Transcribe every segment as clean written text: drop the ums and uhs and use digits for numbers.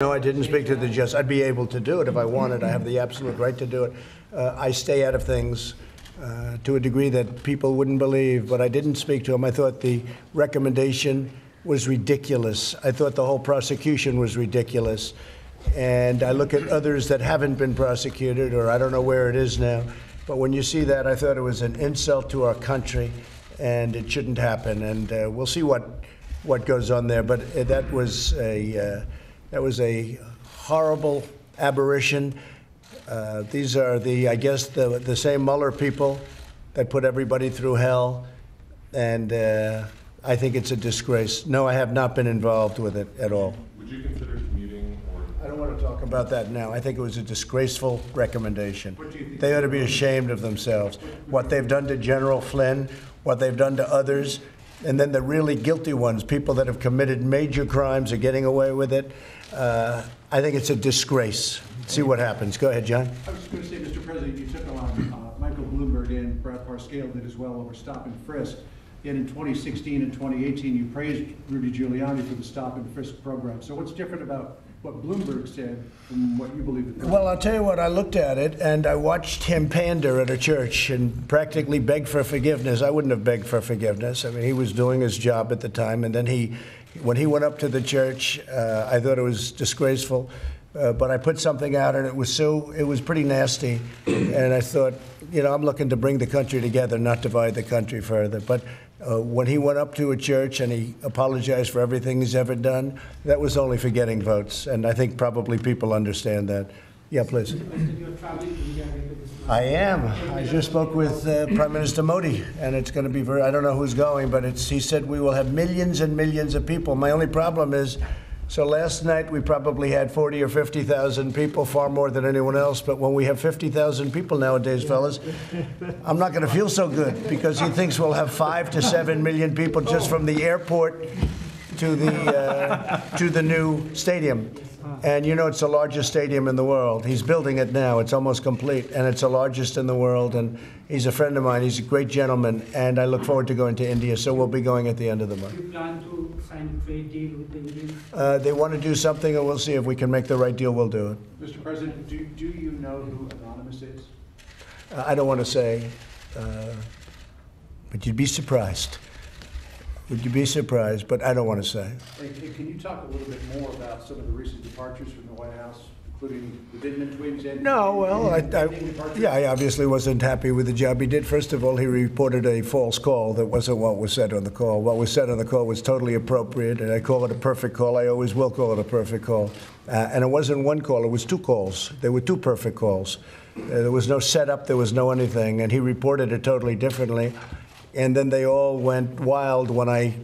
No, I didn't speak to the justice. I'd be able to do it if I wanted. I have the absolute right to do it. I stay out of things to a degree that people wouldn't believe, but I didn't speak to him. I thought the recommendation was ridiculous. I thought the whole prosecution was ridiculous. And I look at others that haven't been prosecuted, or I don't know where it is now. But when you see that, I thought it was an insult to our country, and it shouldn't happen. And we'll see what goes on there. But that was a horrible aberration. These are I guess the same Mueller people that put everybody through hell, and I think it's a disgrace. No, I have not been involved with it at all. Would you consider commuting? I don't want to talk about that now. I think it was a disgraceful recommendation. They ought to be ashamed of themselves. What they've done to General Flynn, what they've done to others, and then the really guilty ones, people that have committed major crimes, are getting away with it. I think it's a disgrace. See what happens. Go ahead, John. I was just going to say, Mr. President, you took on Michael Bloomberg, and Brad Parscale did as well over stop and frisk. Yet in 2016 and 2018, you praised Rudy Giuliani for the stop and frisk program. So what's different about what Bloomberg said from what you believe? Well, I'll tell you what, I looked at it and I watched him pander at a church and practically beg for forgiveness. I wouldn't have begged for forgiveness. I mean, he was doing his job at the time, and then when he went up to the church, I thought it was disgraceful. But I put something out, and it was pretty nasty. And I thought, I'm looking to bring the country together, not divide the country further. But when he went up to a church and he apologized for everything he's ever done, that was only for getting votes. And I think probably people understand that. Yeah, please. I am. I just spoke with Prime Minister Modi, and it's going to be I don't know who's going, but he said we will have millions and millions of people. My only problem is, so last night we probably had 40 or 50,000 people, far more than anyone else. But when we have 50,000 people nowadays, fellas, I'm not going to feel so good, because he thinks we'll have 5 to 7 million people just from the airport to the new stadium. And it's the largest stadium in the world. He's building it now. It's almost complete, and it's the largest in the world. And he's a friend of mine. He's a great gentleman, and I look forward to going to India. So we'll be going at the end of the month. Do you plan to sign a trade deal with the Indians? They want to do something, and we'll see if we can make the right deal. We'll do it. Mr. President, do you know who Anonymous is? I don't want to say, but you'd be surprised. Would you be surprised? But I don't want to say. Hey, can you talk a little bit more about some of the recent departures from the White House, including the Vindman twins? No, well, I obviously wasn't happy with the job he did. First of all, he reported a false call that wasn't what was said on the call. What was said on the call was totally appropriate, and I call it a perfect call. I always will call it a perfect call. And it wasn't one call, it was 2 calls. There were 2 perfect calls. There was no setup, there was no anything, and he reported it totally differently. And then they all went wild when I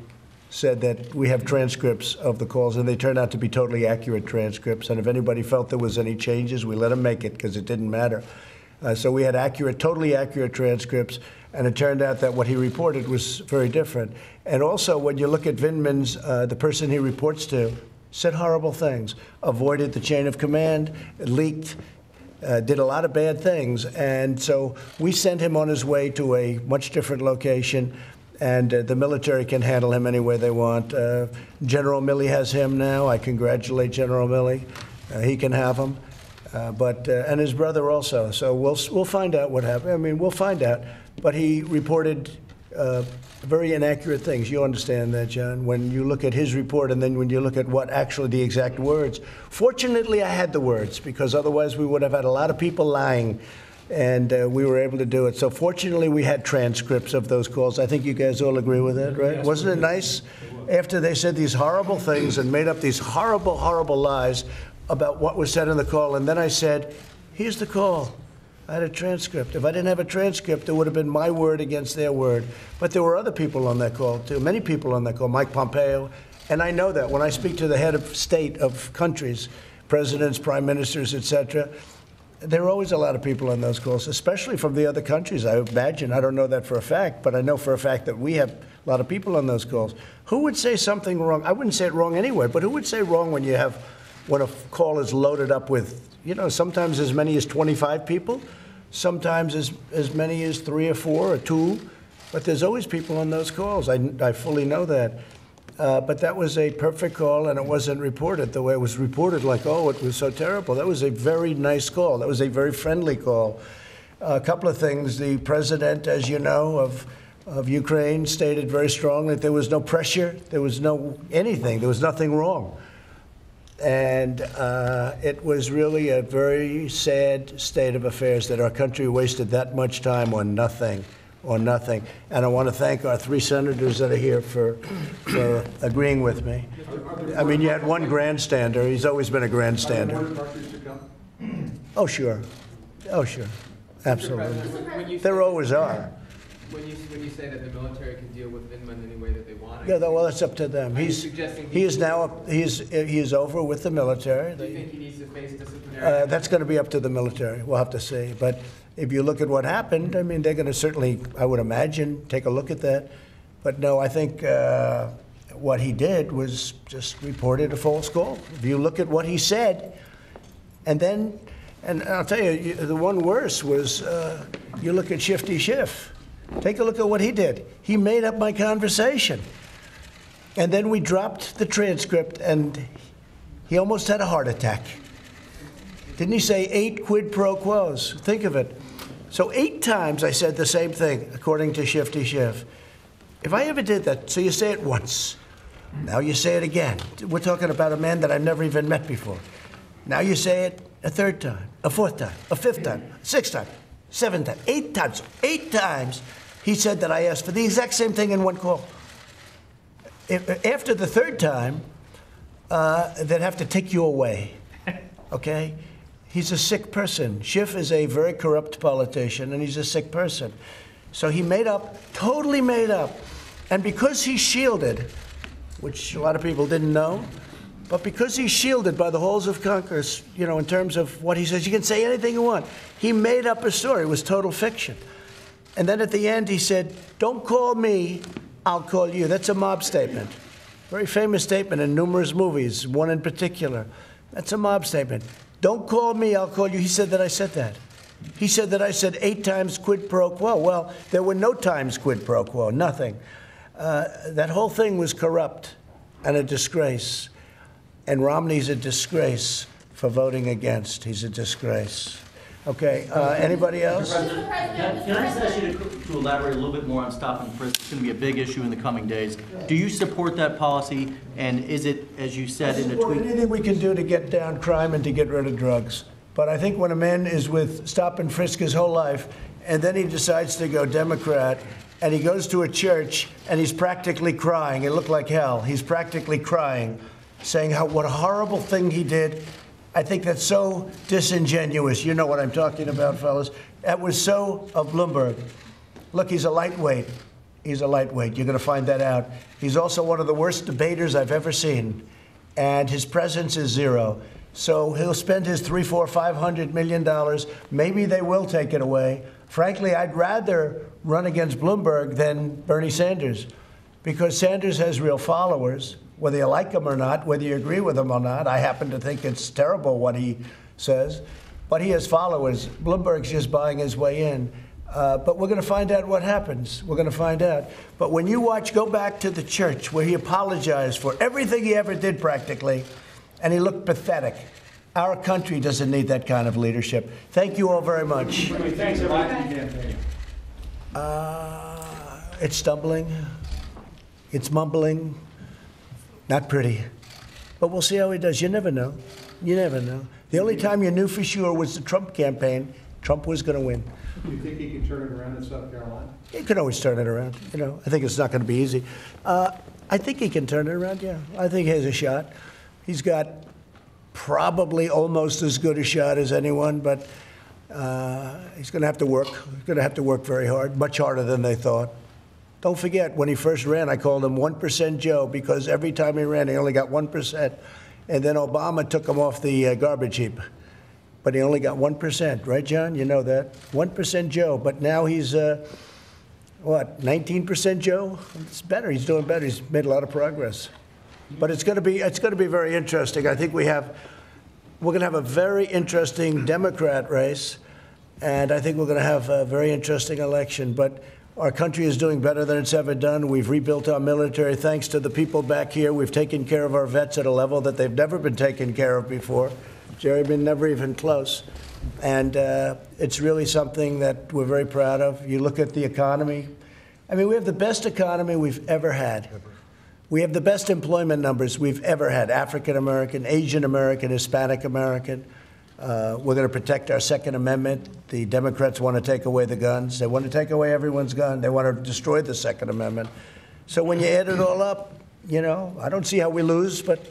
said that we have transcripts of the calls, and they turned out to be totally accurate transcripts. And if anybody felt there was any changes, we let them make it, because it didn't matter. So we had totally accurate transcripts, and it turned out that what he reported was very different. And also, when you look at Vindman's, the person he reports to said horrible things, avoided the chain of command, leaked, did a lot of bad things. And so we sent him on his way to a much different location, and the military can handle him any way they want. General Milley has him now. I congratulate General Milley. He can have him. And his brother also. So we'll find out what happened. I mean, we'll find out. But he reported very inaccurate things. You understand that, John, when you look at his report and then when you look at what actually the exact words. Fortunately, I had the words, because otherwise we would have had a lot of people lying, and we were able to do it. So fortunately, we had transcripts of those calls. I think you guys all agree with that, right? Yes, wasn't it nice? After they said these horrible things and made up these horrible, horrible lies about what was said in the call, and then I said, here's the call. I had a transcript. If I didn't have a transcript, it would have been my word against their word. But there were other people on that call, too, many people on that call, Mike Pompeo. And I know that when I speak to the head of state of countries, presidents, prime ministers, et cetera, there are always a lot of people on those calls, especially from the other countries, I imagine. I don't know that for a fact, but I know for a fact that we have a lot of people on those calls. Who would say something wrong? I wouldn't say it wrong anyway, but who would say wrong when a call is loaded up with, sometimes as many as 25 people, sometimes as many as 3 or 4 or 2, but there's always people on those calls. I fully know that. But that was a perfect call, and it wasn't reported the way it was reported, like, oh, it was so terrible. That was a very nice call. That was a very friendly call. A couple of things. The president, as you know, of Ukraine stated very strongly that there was no pressure, there was no anything, there was nothing wrong. And it was really a very sad state of affairs that our country wasted that much time on nothing. And I want to thank our 3 senators that are here for agreeing with me. I mean, you had one grandstander. He's always been a grandstander. Oh, sure. Oh, sure. Absolutely. There always are. When you say that the military can deal with Vindman any way that they want, Yeah, well, that's up to them. He is over with the military. Do you think he needs to face disciplinary? That's going to be up to the military. We'll have to see. But if you look at what happened, I mean, they're going to certainly, I would imagine, take a look at that. But no, I think what he did was just reported a false call. If you look at what he said, and I'll tell you, the one worse was you look at Shifty Schiff. Take a look at what he did. He made up my conversation. And then we dropped the transcript, and he almost had a heart attack. Didn't he say 8 quid pro quos? Think of it. So 8 times I said the same thing, according to Shifty Schiff. If I ever did that, so you say it once. Now you say it again. We're talking about a man that I've never even met before. Now you say it a 3rd time, a 4th time, a 5th time, 6th time, 7th time, 8 times. 8 times he said that I asked for the exact same thing in one call. After the 3rd time, they'd have to take you away, okay? He's a sick person. Schiff is a very corrupt politician, and he's a sick person. So he made up, totally made up. And because he's shielded, which a lot of people didn't know, but because he's shielded by the halls of Congress, you know, in terms of what he says, you can say anything you want. He made up a story. It was total fiction. And then at the end, he said, don't call me, I'll call you. That's a mob statement. Very famous statement in numerous movies, one in particular. That's a mob statement. Don't call me, I'll call you. He said that I said that. He said that I said 8 times quid pro quo. Well, there were no times quid pro quo, nothing. That whole thing was corrupt and a disgrace. And Romney's a disgrace for voting against. He's a disgrace. Okay, anybody else? Can I just ask you to elaborate a little bit more on stop and frisk? It's going to be a big issue in the coming days. Do you support that policy? And is it, as you said, in a tweet? Anything we can do to get down crime and to get rid of drugs. But I think when a man is with stop and frisk his whole life, and then he decides to go Democrat, and he goes to a church, and he's practically crying. It looked like hell. He's practically crying, saying what a horrible thing he did. I think that's so disingenuous. You know what I'm talking about, fellas. That was so of Bloomberg. Look, he's a lightweight. He's a lightweight. You're going to find that out. He's also one of the worst debaters I've ever seen. And his presence is zero. So he'll spend his $300, $400, $500 million. Maybe they will take it away. Frankly, I'd rather run against Bloomberg than Bernie Sanders, because Sanders has real followers. Whether you like him or not, whether you agree with him or not, I happen to think it's terrible what he says, but he has followers. Bloomberg's just buying his way in. But we're going to find out what happens. We're going to find out. But when you go back to the church where he apologized for everything he ever did practically, and he looked pathetic. Our country doesn't need that kind of leadership. Thank you all very much. Thanks, everybody. It's stumbling. It's mumbling. Not pretty. But we'll see how he does. You never know. You never know. The only time you knew for sure was the Trump campaign. Trump was going to win. Do you think he can turn it around in South Carolina? He can always turn it around. You know, I think it's not going to be easy. I think he can turn it around, yeah. I think he has a shot. He's got probably almost as good a shot as anyone, but he's going to have to work. He's going to have to work very hard, much harder than they thought. Don't forget, when he first ran, I called him 1% Joe, because every time he ran, he only got 1%. And then Obama took him off the garbage heap. But he only got 1%, right, John? You know that. 1% Joe, but now he's, 19% Joe? It's better. He's doing better. He's made a lot of progress. But it's going to be very interesting. I think we're going to have a very interesting Democrat race, and I think we're going to have a very interesting election. But Our country is doing better than it's ever done. We've rebuilt our military thanks to the people back here. We've taken care of our vets at a level that they've never been taken care of before. Jerry, been never even close. And it's really something that we're very proud of. You look at the economy. I mean, we have the best economy we've ever had. We have the best employment numbers we've ever had, African American, Asian American, Hispanic American. We're going to protect our Second Amendment. The Democrats want to take away the guns. They want to take away everyone's gun. They want to destroy the Second Amendment. So when you add it all up, you know, I don't see how we lose, but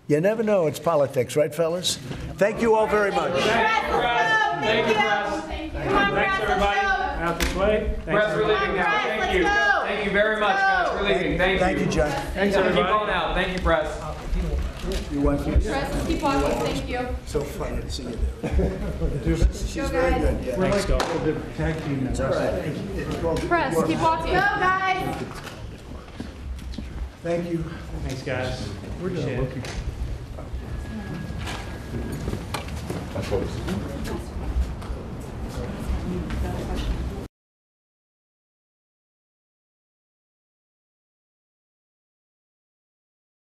you never know. It's politics, right, fellas? Thank you all very much. Thank you, Press. Thanks, everybody. Out this way. Press, we're leaving now. Thank you. Thank you very much, guys, for leaving. Thank you. Thank you, John. Thanks, everybody. Keep going out. Thank you, Press. You want to? Press, keep walking, thank you. So funny to see you there. She's Go, very guys. good. Yeah. We're like the tag team. It's all right. It's called- Press, keep walking. Go, guys. Thank you. Thanks, guys. Appreciate it.